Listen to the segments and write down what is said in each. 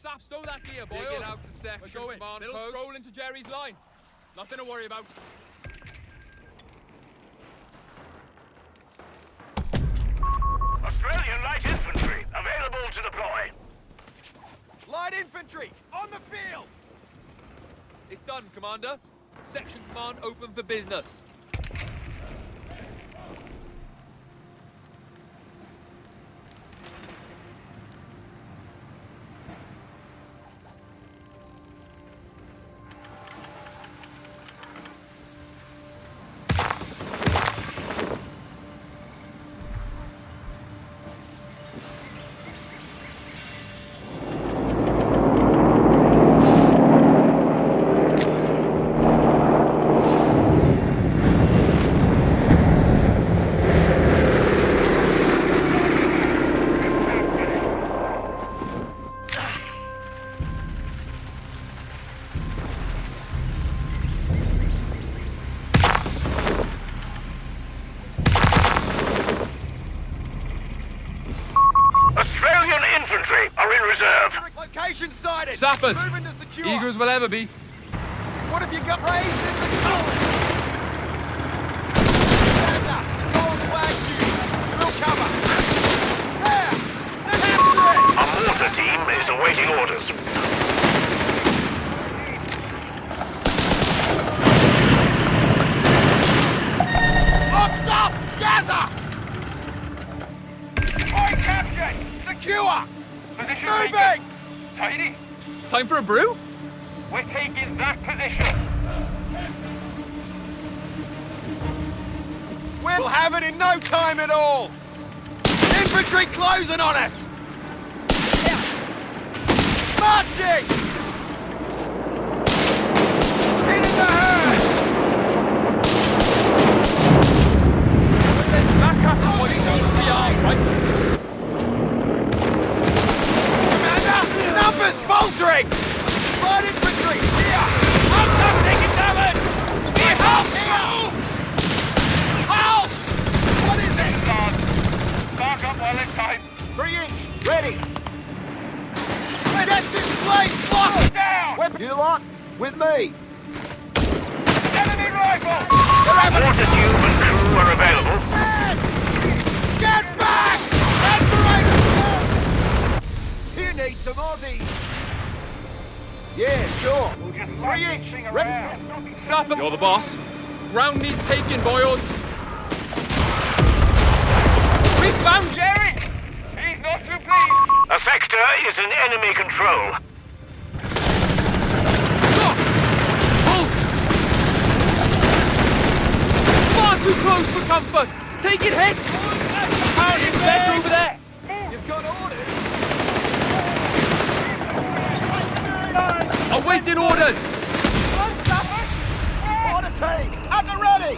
Sap, stow that gear, boys. Dig it out to section, We're going. command Little post. stroll into Jerry's line. Nothing to worry about. Australian light infantry available to deploy. Light infantry, on the field! It's done, Commander. Section command open for business. Australian infantry are in reserve. Location sighted! Sappers, Moving to secure! eager as we'll ever be. What have you got? Raised in the column! Gaza! Gold flag duty! We'll cover! There! Capture it! A mortar team is awaiting orders. Locked up! Gaza! Point captured! Secure! Position Moving! Tidy. Time for a brew? We're taking that position. We'll have it in no time at all! Infantry closing on us! Marching! Into the herd! Back up to what he's over behind, right? Commander! Numbers faltering! Light infantry! Here! I'm something in seven! We have Here! Halt! What is it? Back up while it's time. 3-inch, ready! Get this place locked down! You lot, with me! Enemy rifle! Mortar tube and crew are available. Get back! That's You need some Aussies! Yeah, sure. 3-inch, ready! Sapper, you're the boss. Ground needs taking, boys. We found Jerry! He's not too pleased. A sector is in enemy control. Stop! Halt! Far too close for comfort! Take it, hit! Apparently it's better over there! You've got orders? Awaiting orders! Order team, at the ready!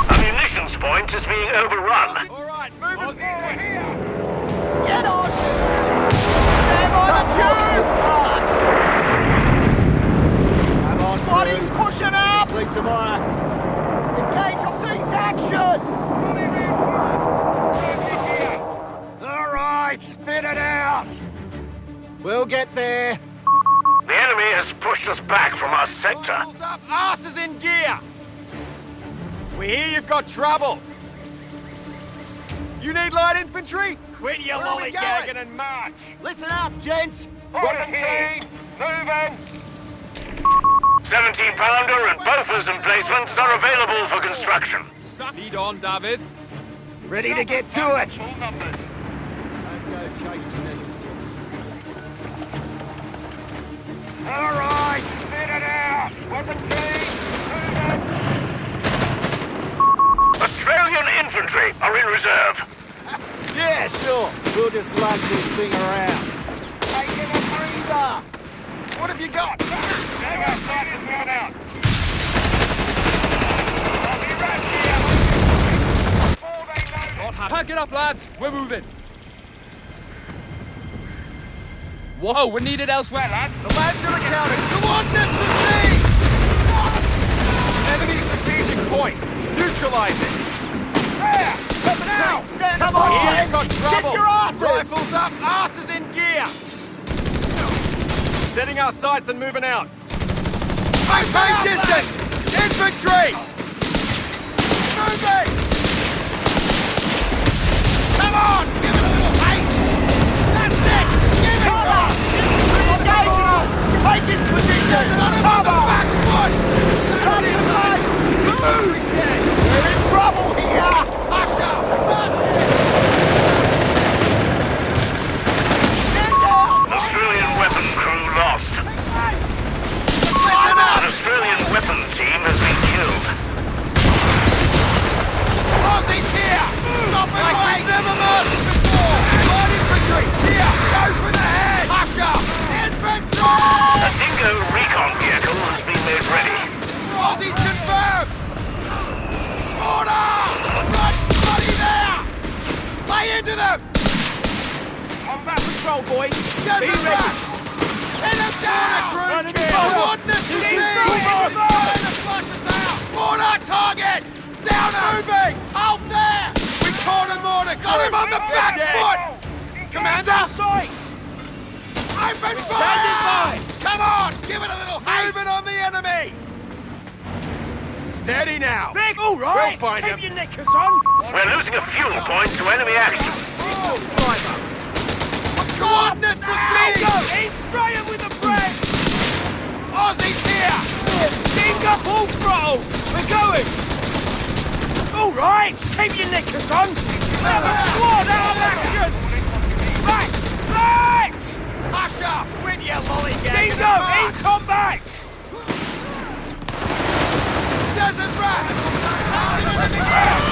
A munitions point is being overrun. All right, moving forward here! Get on! Stand on the tube! Come on, Squaddy's pushing up! Sleep tomorrow. Engage your seats, action! All right, spit it out! We'll get there. The enemy has pushed us back from our sector. Rifles up, asses in gear! We hear you've got trouble. You need light infantry? Quit your lollygagging and march! Listen up, gents! Orders team, moving! 17-pounder and Bofors emplacements are available for construction. Lead on, David. Ready to get to it! Full numbers. All right, spit it out! Weapon team, Australian infantry are in reserve. yeah, sure. We'll just lug this thing around. Taking a breather! What have you got? Hang on, sight is going out. I'll be right here. Before they load it. Pack it up, lads. We're moving. Whoa, we're needed elsewhere, lads. The lads are accounted. Come on, Mr. C! Enemy strategic point. Neutralize it. There! Now! Stand up on on, here! Jen. Got trouble! Get your asses! Rifles up, asses in gear! Setting our sights and moving out. Maintain distance! Infantry! Moving! Come on! Give it a little haste! That's it! Give it up! Engaging us! Take its position! Cover! Back foot! Cutting lights! Move! We're in trouble here! Usher! Australian weapon crew lost. Listen up! An Australian weapon team has been killed. Aussie's here! Stop it! Like we've never marched before! Light infantry! Here! Go for the head! Usher! Infantry! A Dingo recon vehicle has been made ready. Aussie's confirmed! Order! Right body there! Lay into them! Combat patrol, boys. Get Be them ready. back! Hit them down! Running Crew! forward. Coordinates to These sea! forward. Trying to flush us out! Order target! Down moving! Out there! We caught him, order! Got him on the back foot! Commander! Sight. Open Standing fire! by. Come on! Give it a little haste! Moving on the enemy! Steady now! Vic, all right. We'll find Keep him. your knickers on. We're losing a fuel point to enemy action. Driver. Coordinates received! Go. He's spraying with the bread. Aussie's here! Dingo, full throttle. We're going. All right. Keep your knickers on. Squad out of action. Back. Back. Usher! With you, lollygag! Dingo, in combat. Desert rat! Out in enemy ground!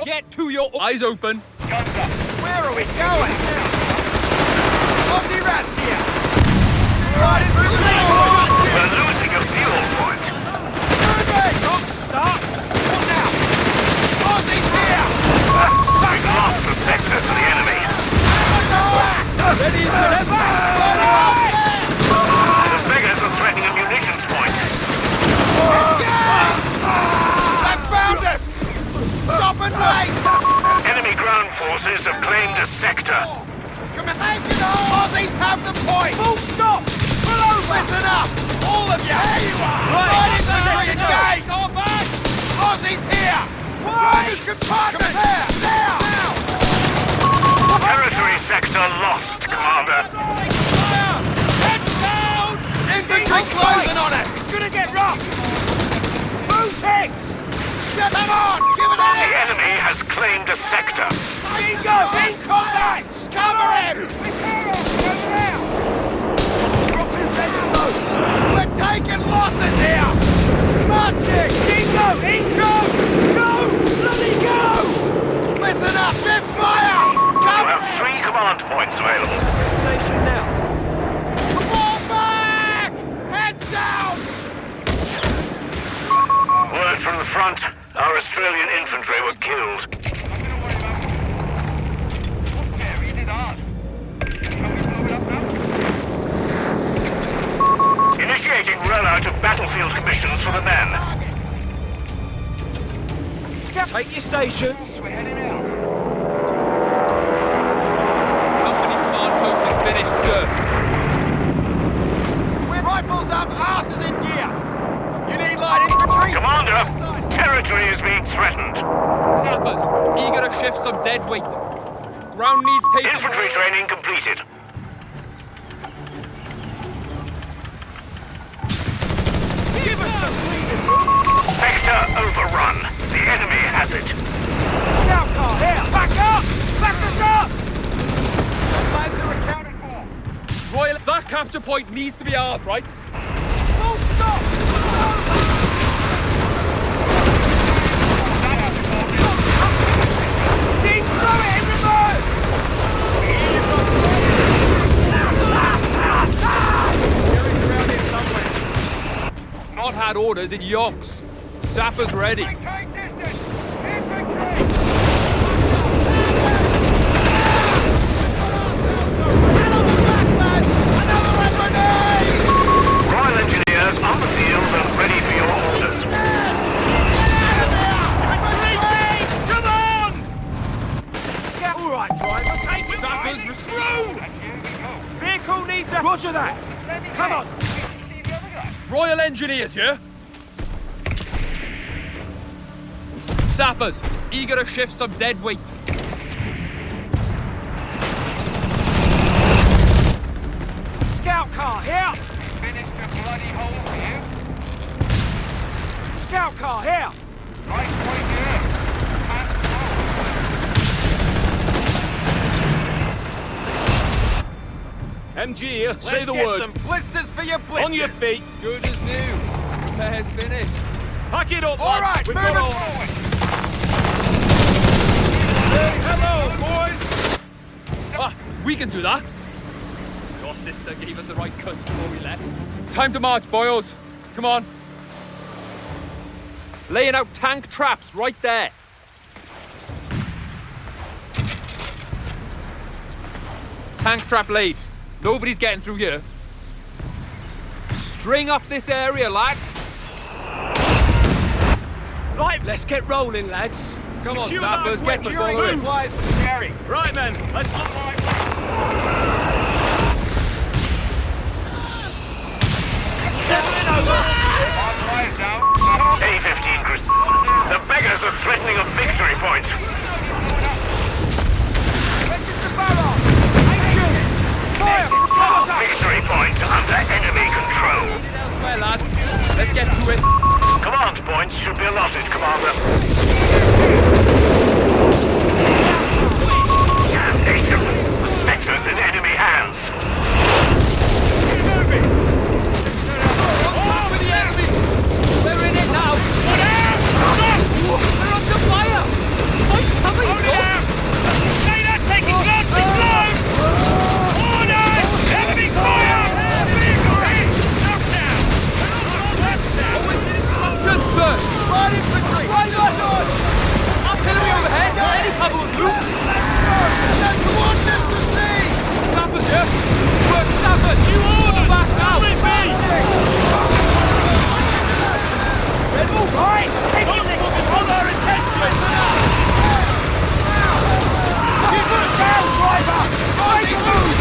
Get to your eyes open. Where are we going? Omni rat here! Right through the We're losing a fuel point. Stop. What now? Aussie's here! We've lost the sector to the enemy. Ready for ever. The figures are threatening a munitions point. They found us! Stop and wait! Enemy ground forces have claimed a sector. Come on, Aussies have the point! Full stop. Pull over. Listen up! All of you! There you are! Right. Infantry engaged! Go back. Aussies here! Right. Drivers compartment! There! Now! Territory sector lost, Commander. Head down. Infantry closing on us! It's gonna get rough. Move six. Come on! Give it The a hit! enemy has claimed a sector. Dingo, in combat. Cover him! We're taking losses here! Marching! Dingo, in go. Go. Bloody go. Listen up! Shift fire! We Cover have him! 3 command points available. Station now. Fall back! Heads down! Word from the front, our Australian infantry were killed. Initiating rollout of battlefield commissions for the men. Take your station. Company command post is finished, sir. Rifles up, asses in gear! You need light infantry? Commander, territory is being threatened. Sappers, eager to shift some dead weight. Ground needs taking. Infantry training completed. Give us some bleeding. Sector overrun. The enemy has it. Scout car here. Back up. Back us up. Lads are accounted for. Royal, that capture point needs to be ours, right? Full stop. Ding, throw it in reverse. Not had orders in yonks. Sappers ready. Maintain distance! Infantry! Royal Engineers on the field and ready for your orders. Come on. All right, driver. Take it. Sappers Royal Engineers here. Sappers, eager to shift some dead weight. Scout car here! Finished the bloody hole for you. Scout car here! Right point here. MG here, say the Let's word. get some blisters for your blisters. On your feet. Good as new. Repairs finished. Pack it up, All lads. right, We've moving got all. forward. Hey, hello, boys. Ah, we can do that. Your sister gave us the right cut before we left. Time to march, boys. Come on. Laying out tank traps right there. Tank trap laid. Nobody's getting through here. String up this area, lads. Right, let's get rolling, lads. Come on, Secure sappers, that get the securing going. Supplies for Jerry. Right, men, let's look like. Stepping over! Hard fires down. A-15, Chris. The beggars are threatening a victory point. Where's the barrel? Action! Fire! Close up! Victory point under enemy control. Elsewhere, lads. Let's get to it. Command points should be allotted, Commander. Damnation. Spectres in enemy hands. For the enemy! We're in it now! We're under fire! What's coming, George? Say that, taking lots of blows! Orders! Enemy fire! Knock down! Left down! Instructions, sir! Right infantry. Right orders. Artillery overhead! Any cover will do! That's the one Mr. C. Sappers here! Work sappers! You order back now! All right! Keep on our attention! Keep it down, driver! Make a move!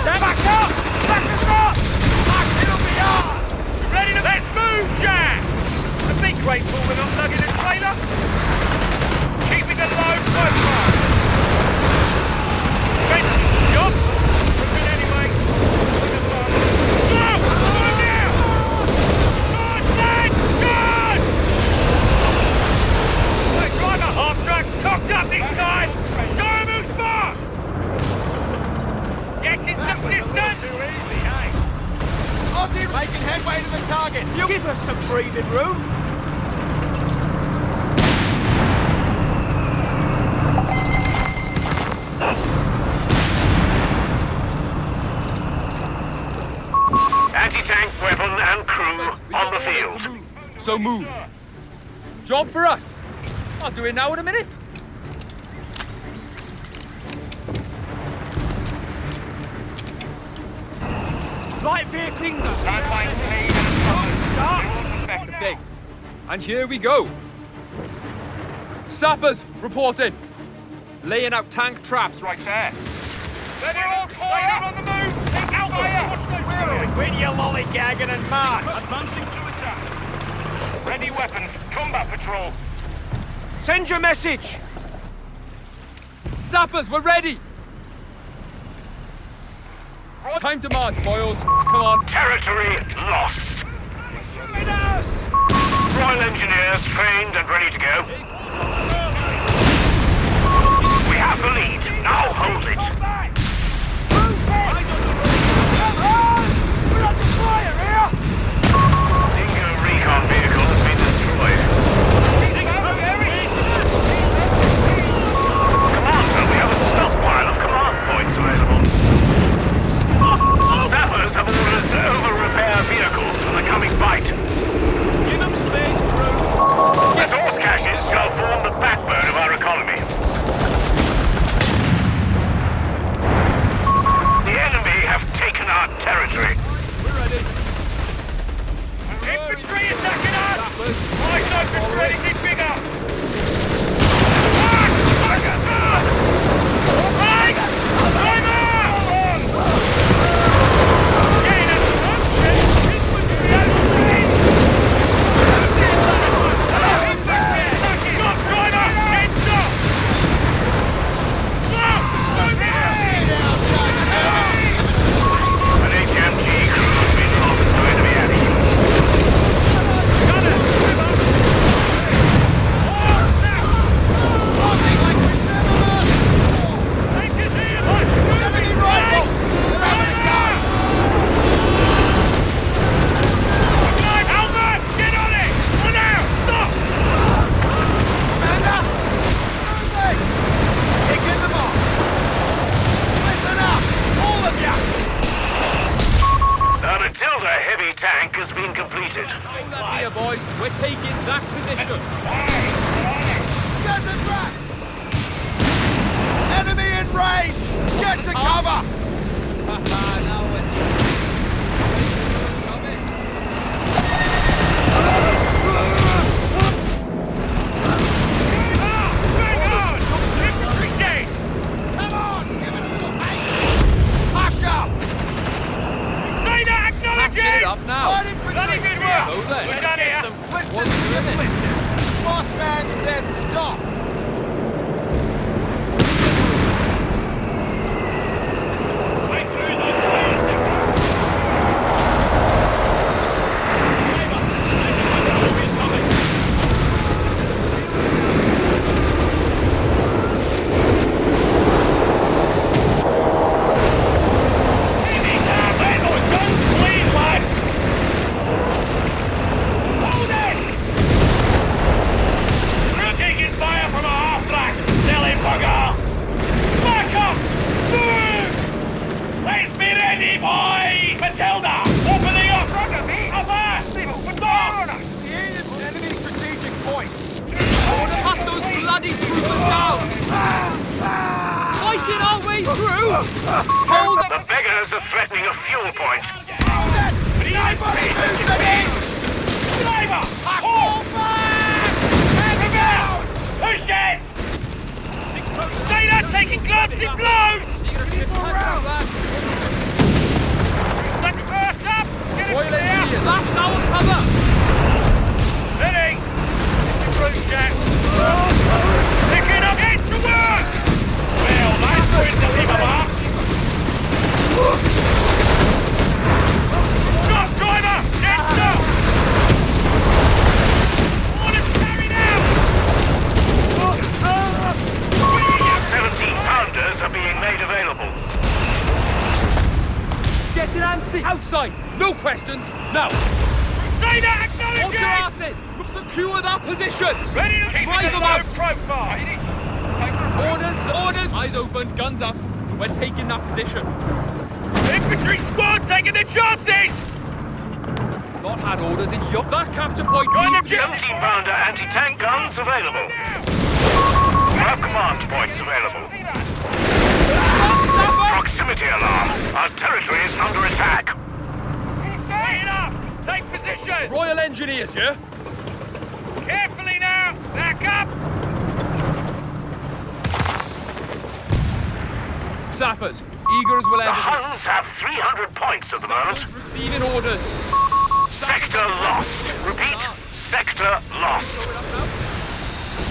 Stand back up! Back us up! Back, it'll be ours! Ready to... Let's move, Jack! A big grateful we're not lugging a trailer. Keeping a low profile. Great job. Looking anyway. Go! Go now! Good, lad! Good! Hey, driver, half-track, cocked up this time! Show him who's boss! Getting some distance! Too easy, hey? Aussie making headway to the target. You give us some breathing room! Anti-tank weapon and crew on the field. So move. Job for us. I'll do it now in a minute. Light vehicle England! Line clean and Start! Okay. And here we go. Sappers reporting. Laying out tank traps right there. Let it all fire on the move! Take out fire! Quit your lollygagging and march. Advancing to attack. Ready weapons. Combat patrol. Send your message! Sappers, we're ready. Time to march, boys. Come on. Territory lost. With us! Royal Engineers trained and ready to go. We have the lead. Now hold it. Go back! Move it! Come on! We're under fire here! Dingo recon vehicle has been destroyed. Commander, we have a stockpile of command points available. Sappers have orders to over-repair vehicles for the coming fight. Give them space, crew. Resource caches shall form the backbone of our economy. The enemy have taken our territory. We're ready. Infantry attacking us! Sappers. My side is anything bigger! Right! I'm out! Getting us! heavy tank has been completed. Hold that here, boys. We're taking that position. There's a trap! Enemy in range! Get to cover! Now we're coming. Come on! Give it a little haste! Hush up! Say that, Patching it acknowledging! up now. Light infantry! Bloody good work! So then. We're done here! What's doing it? Boss man says stop! Enemy strategic point! Cut those bloody troopers down! Fighting our way through! Hold The beggars are threatening a fuel point. Anybody who's the heat! Driver! Pull back! Head down! Push it! Say that, taking gloves, it blows! Second first up! Get it Royal clear! Engineers, that's our cover! Ready! Cruise Jack! Picking up, get to work! Well, that's going to leave a mark! Stop, driver! Get stop! Order's carried out! 17-pounders are being made available. Get it, Anthony! Outside! No questions! Now! Say that, Hold your acknowledging! asses! Secure that position! Ready to keep Drive it them low out! profile! Orders! Orders! Eyes open, guns up. We're taking that position. Infantry squad taking their chances! Not had orders in your... That capture point Going needs to get... 17-pounder anti-tank guns available. Our command points available. Proximity alarm. Our territory is under attack. Stay up! Take position! Royal Engineers, yeah? Carefully now! Back up! Sappers, eager as will The ever Huns have 300 points at the be. moment. Sappers receiving orders. Sector lost. Repeat, sector lost.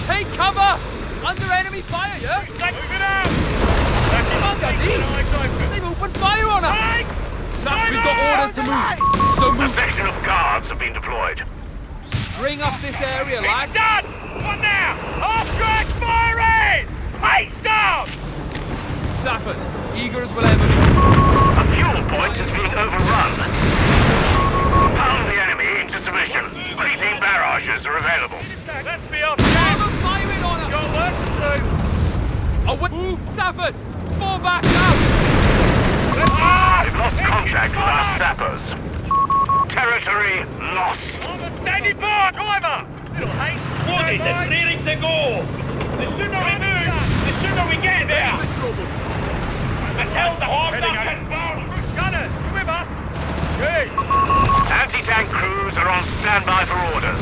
Take cover! Under enemy fire, yeah? Take it out! They've opened fire on us! Hey! Sap, we've got orders to move. So A move. section of guards have been deployed. Bring up this area, lads. It's done! What now? Half track firing! Face down! Sappers, eager as will ever be. A fuel point is being overrun. Pound the enemy into submission. Creeping barrages are available. Let's be off Have track! them firing on us! Got work to do! Oh, move! Sappers! Fall back now! We've lost contact with our sappers. Territory lost. Steady bar, driver! Little haste. Wounded and ready to go. The sooner we move, the sooner we get there! Matilda, hold Heading up out. and bound. Gunners, you with us? Good! Anti-tank crews are on standby for orders.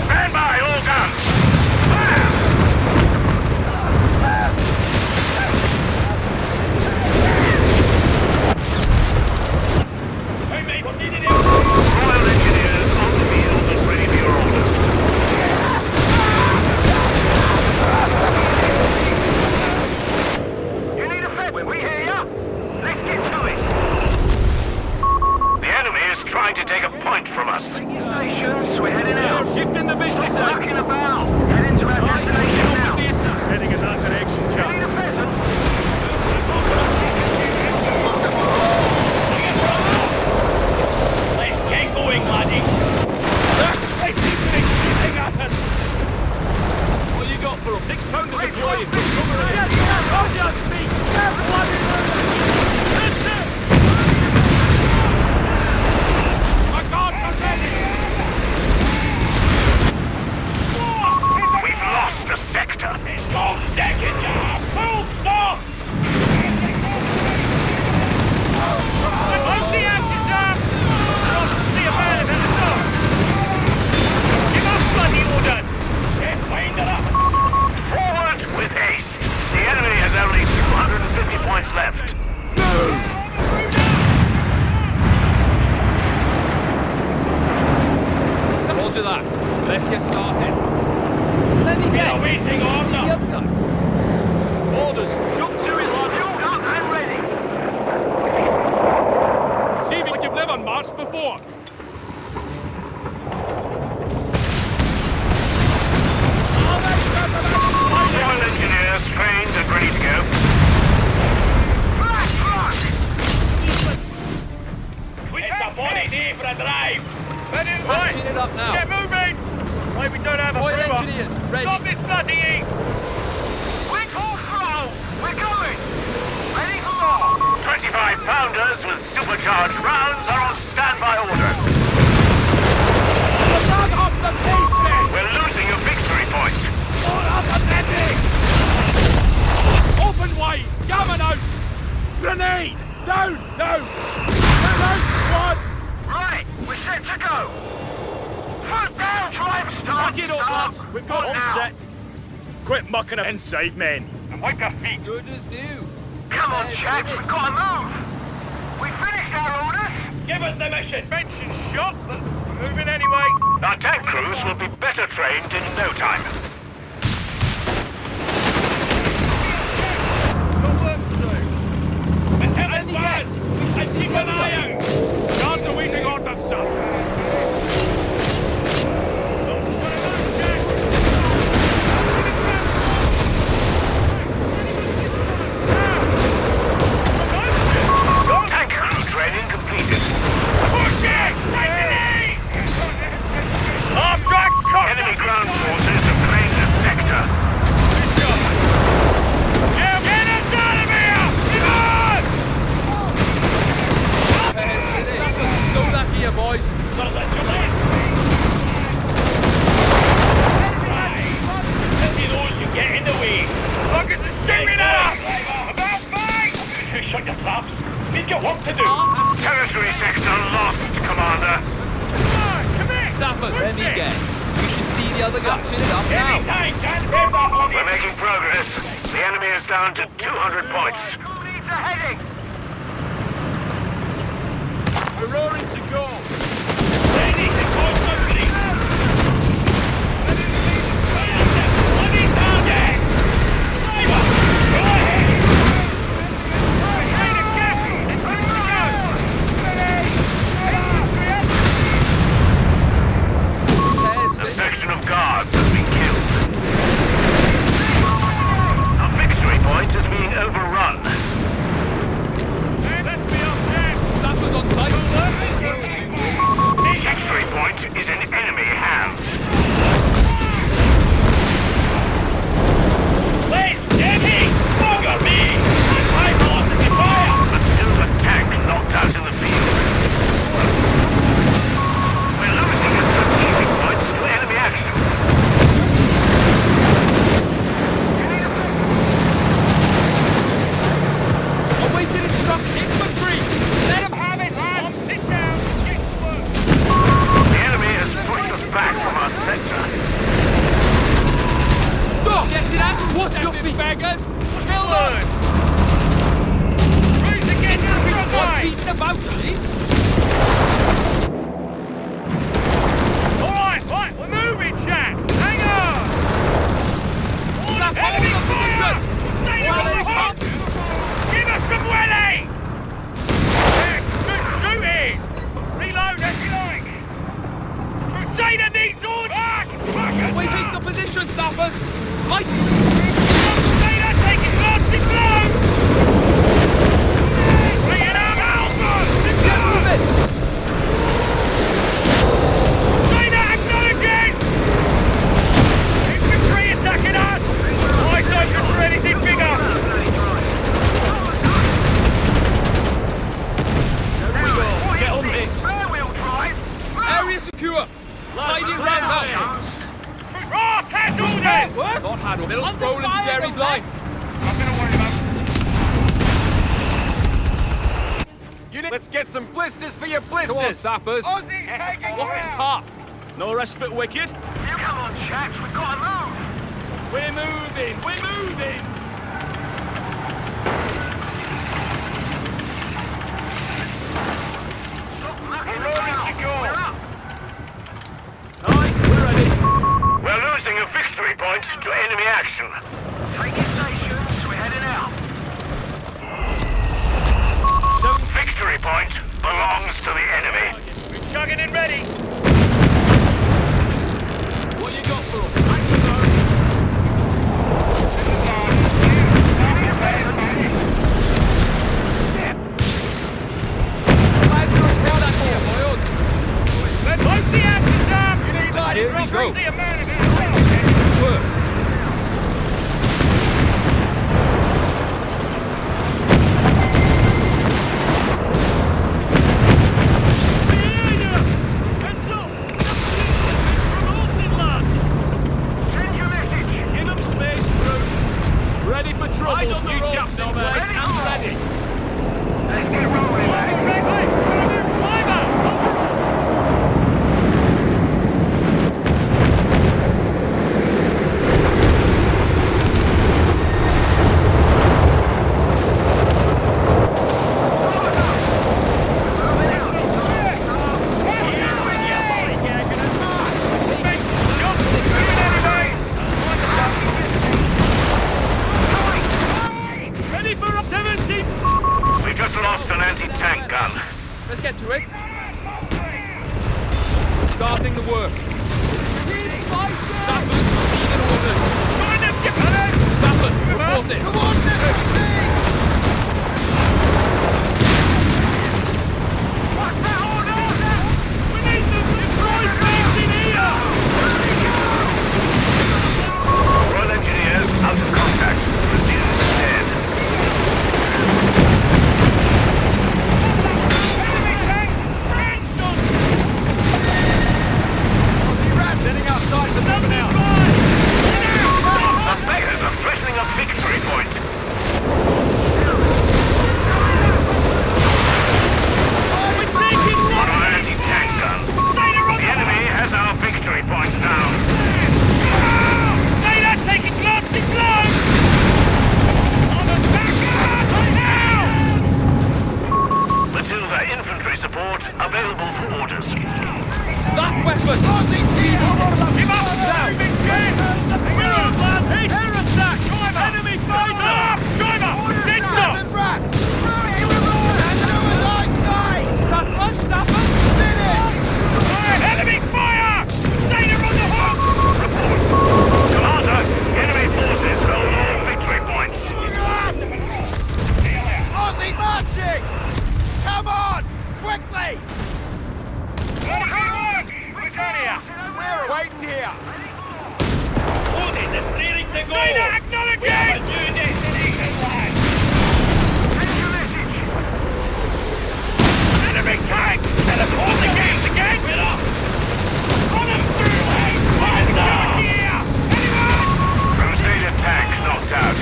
Stand by, all guns. Fire! Hey, mate, we're needed Royal Engineers on the field and ready for your orders. You need a fit when we hear ya. Let's get to it. Patching it up now. Get moving! Right, we don't have a Oil mover. engineers, ready. Stop this bloody heat! We're full throttle! We're going! Ready for more! 25-pounders with supercharged rounds are on standby order. Down off the piece then! We're losing a victory point. All up and ready! Open way! Gammon out! Grenade! Down! Down! Down out, squad! Right, we're set to go. Foot down, driver, start. Back it up, lads. We've got all now. set. Quit mucking up inside, men. And wipe your feet! Good as new. Come on, chaps, we've got to move. We finished our orders. Give us the mission. Mention shot, but we're moving anyway. Our tank crews will be better trained in no time. Got work to do. Lieutenant Barnes, I keep an eye out. Guards awaiting orders, sir. Tank crew training completed. Push it! Half-track cocked Enemy up. ground forces have claimed the sector. Yeah, get us out of here! Come on! Stow that gear, boys. There's a Juliet. Pity those who get in the way. Look at the steaming up! About fight! Shut your traps. We've got work to do. Territory sector lost, Commander. Come on, come here! Sappers, Push any it. guess? We should see the other patching it up Any now. time, can't grab that on We're making progress. The enemy is down to 200 points. Who needs a heading? We're roaring to go. Ready to cause somebody. Bloody target! Driver, go ahead! Train of gas! Ready to go! Tears A fit. section of guards has been killed. Our victory point is being overrun. Let's be up there! Sappers on site. Victory point is in enemy hands. Let's get it! Bugger me! That's high velocity fire! But still a tank knocked out in the field. We're losing a strategic point to enemy action. Awaiting instruction. Infantry. Let them have it, lads. Sit down! Get to work! The enemy has pushed us back from our sector. Stop! Get it out. What's up, big beggars? Kill them. Cruise again now, front What's line! beating about, chief? Alright, right, we're moving, chaps! Hang on! Snap Enemy hold of fire! position. Stay While on the they hot! Give us some welly! Yes, good shooting! Reload if you like! Crusader needs orders! Back! Awaiting the position, Sappers. Fight. Crusader taking blasting blows! Bring it up, Alpha! Get moving. Crusader acknowledging! Infantry attacking us! Eyes open for anything bigger! Get on mixed. Rear-wheel drive. Area secure. Hiding round up. Raw casualties! Not handle. Middle Under scroll into fire, Jerry's the line. Nothing to worry about. Let's get some blisters for your blisters. Come on, Sappers. Aussies taking What's the ground. task? No respite, wicked. Come on, chaps, we've got to move. We're moving. We're moving. Stop mucking We're rolling about. to go. We're up. Aye, we're ready. We're losing a victory point to enemy action. Taking stations, we're heading out. Victory point belongs to the enemy. We're chugging in ready. What you got for us? lost an anti-tank gun. Let's get to it. Starting the work. Sappers, receiving orders. Find them, get on it! Sappers, report it. Come on, What's that order? We need them to deploy base in here! Royal Engineers out of contact. Proceed ahead. Enemy tank! Ranks us! Sending outside for number now. The Beggars are threatening a victory point. We're taking Our nothing! anti-tank gun. The enemy has our victory point now. They're taking blasting blows! On attacker! Now! Matilda infantry support available for orders. That weapon! Give up! Moving jet! We're on, lad! Air attack! Enemy fighter! Driver! Ditto! Sappers, sappers! Enemy fire! Data on the hook! Commander, enemy forces hold all victory points. Aussie marching! Come on! Quickly! Britannia! We're waiting here. Warning, they're steering to go! Acknowledging! We haven't doing this in England, lad! Enemy tank! Teleport the gates again! Get up! On them through, hey! Panzer! Here! Anyone? Crusader tank knocked out.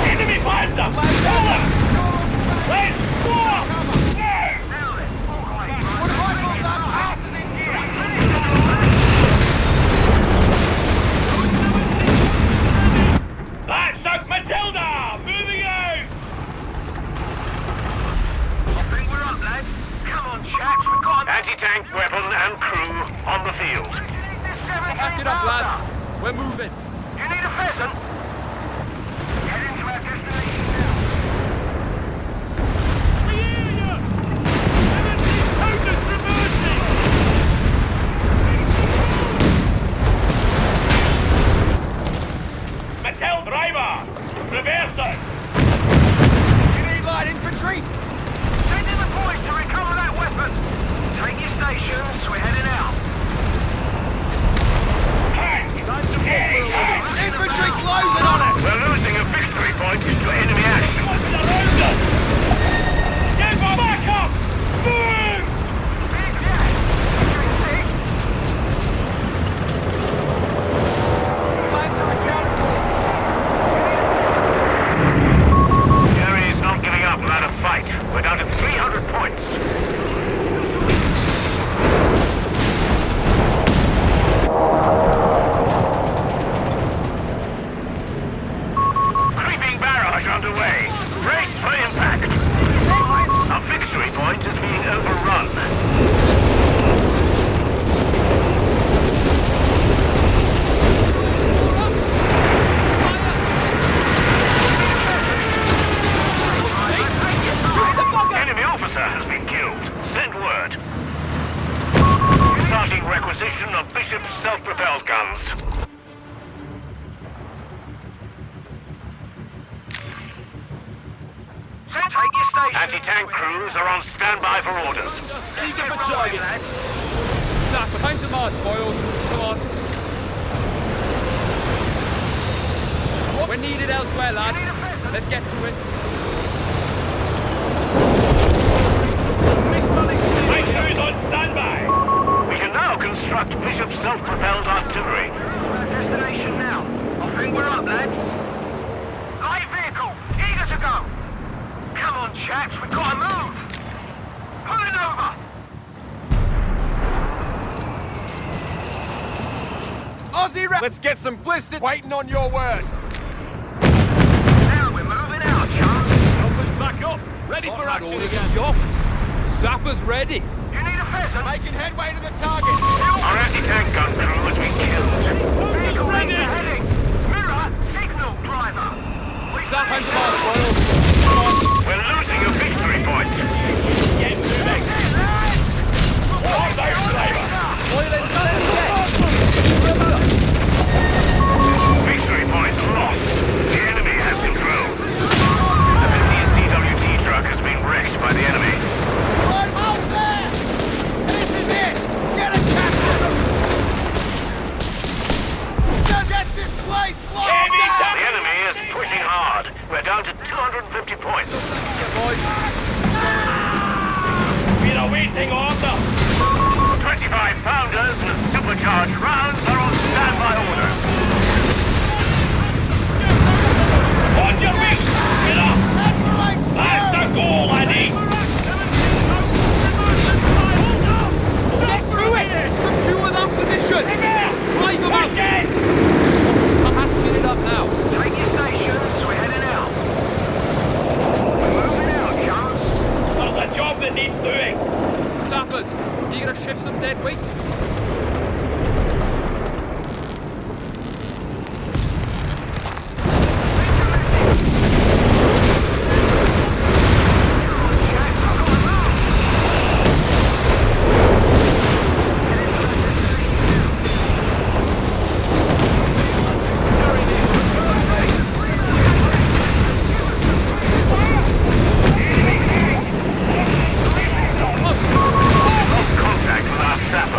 Enemy Panzer! Forward! Let's walk! Put rifles up, asses in gear. That's up, Matilda! Moving out! Anti-tank weapon and crew on the field. Pack it up, lads. We're moving. You need a pheasant? Get into our destination now. We hear you! Enemy opponents reversing! Mattel driver! Reversing! You need light infantry? Send in the boys to recover that weapon. Take your stations, we're heading out. Tank! Infantry closing on us! We're losing a victory point to enemy action. Get back up! Move! Plans are accounted for. Jerry is not giving up without a fight. We're down to 300 points. Creeping barrage underway. Brace for impact. Our victory point is being overrun. Enemy officer has been killed. Send word. Starting requisition of Bishop's self-propelled guns. Take your station. Anti-tank crews are on standby for orders. Eager for target. Sapper, time to march, boys. Come on. We're needed elsewhere, lads. Let's get to it. Make sure he's on standby! We can now construct Bishop's self-propelled artillery. Destination now. I think we're up, lads. Light vehicle, eager to go. Come on, chaps, we've got to move. Pulling over. Aussie rep. Let's get some blisters. Waiting on your word. Now we're moving out, chums. Help us back up. Ready for action again. Yops. Sappers ready. You need a pheasant. Making headway to the target. Our anti-tank gun crew has been killed. It's ready. Heading. Mirror, signal driver. Time to march, boys. Come on. We're losing a victory thing harder. 25 pounders with supercharged rounds are on standby order. On your feet! Get up! That's the goal, laddie! Get through it! Secure that position! Drive them out! I'm hatching it up now. Take your stations, we're heading out. We're moving out, chums. There's a job that needs doing. Sappers, you gonna shift some dead weight? Contact with our sapper.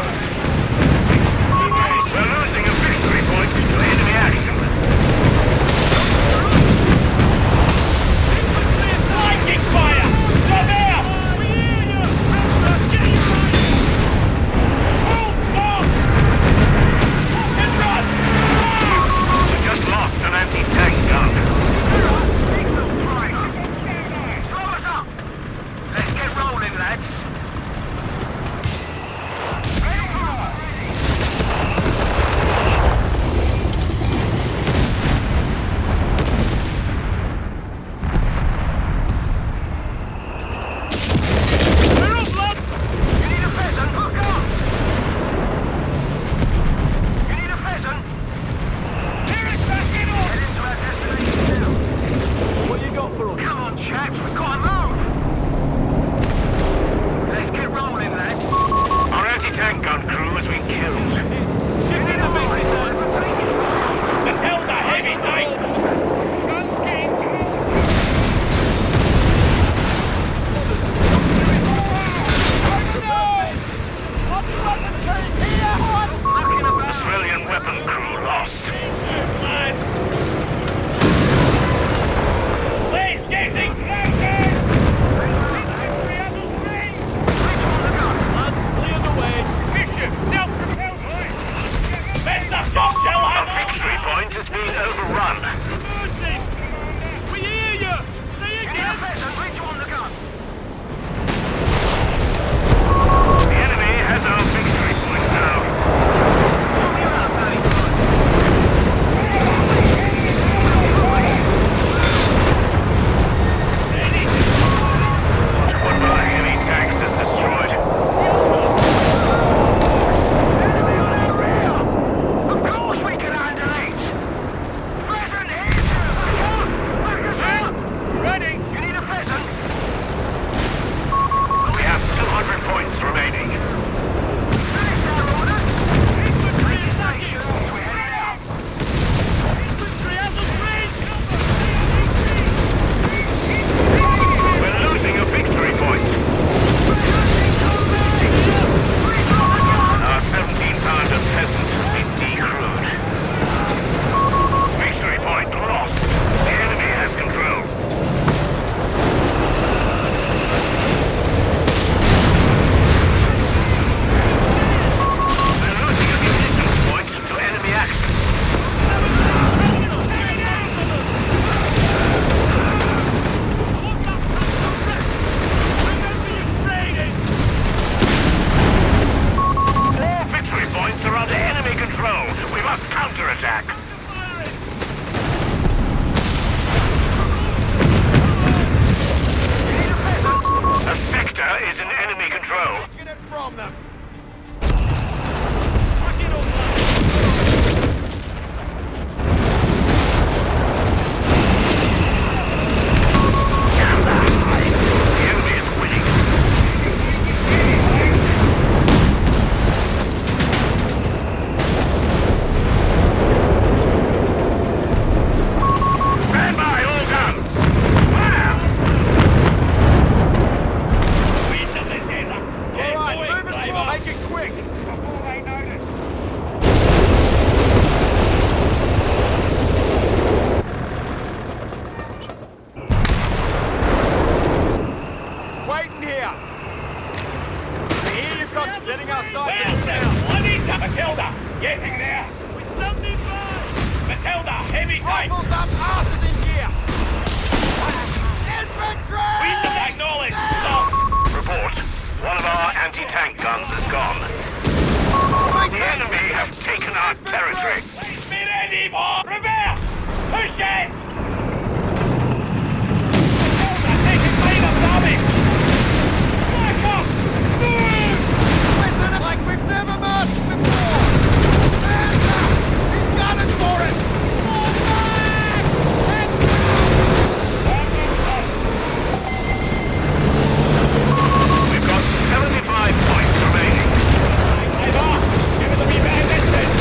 trucks setting our sights Where's now. the bloody Matilda? Getting there. We're standing by! Matilda, heavy tank. Rifles up, asses in gear. Infantry! We need to acknowledge. Stop. Report. One of our anti-tank guns is gone. The enemy have taken our territory. Let's be ready, boy. Reverse. Push it. Matilda, taking minor damage. Back up. Move. Listen up like we've never marched before. Hands up! He's gunning for it! Fall back! We've got 75 points remaining. Give us a wee bit of distance.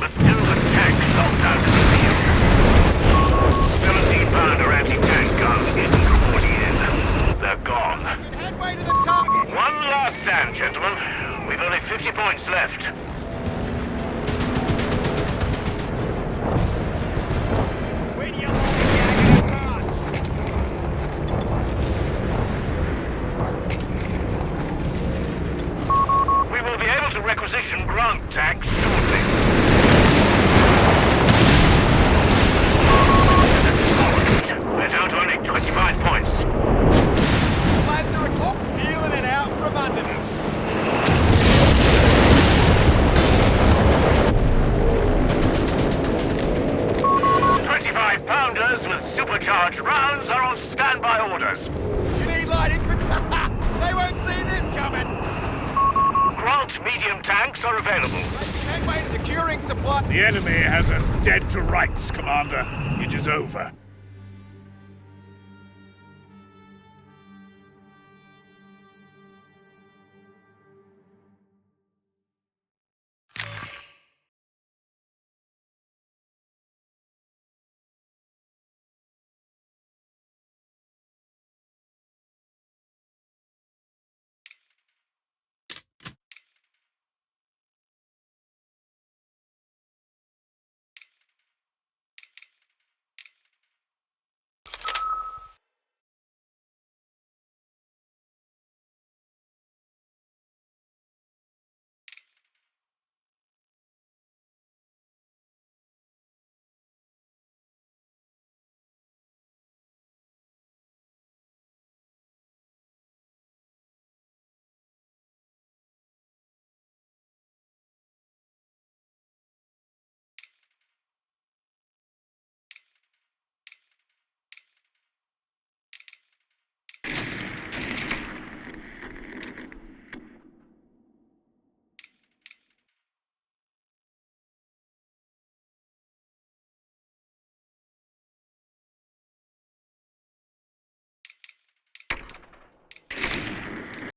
Matilda tank knocked out of the field. 17-pounder anti-tank gun isn't reporting in. They're gone. Headway to the top! One last stand, gentlemen. We've only 50 points left. When you're moving, march. We will be able to requisition ground tanks shortly. We're down to only 25 points. Lads are at top, stealing it out from under them. Pounders with supercharged rounds are on standby orders. You need light infantry? They won't see this coming! Grant medium tanks are available. Headway to securing supply. The enemy has us dead to rights, Commander. It is over.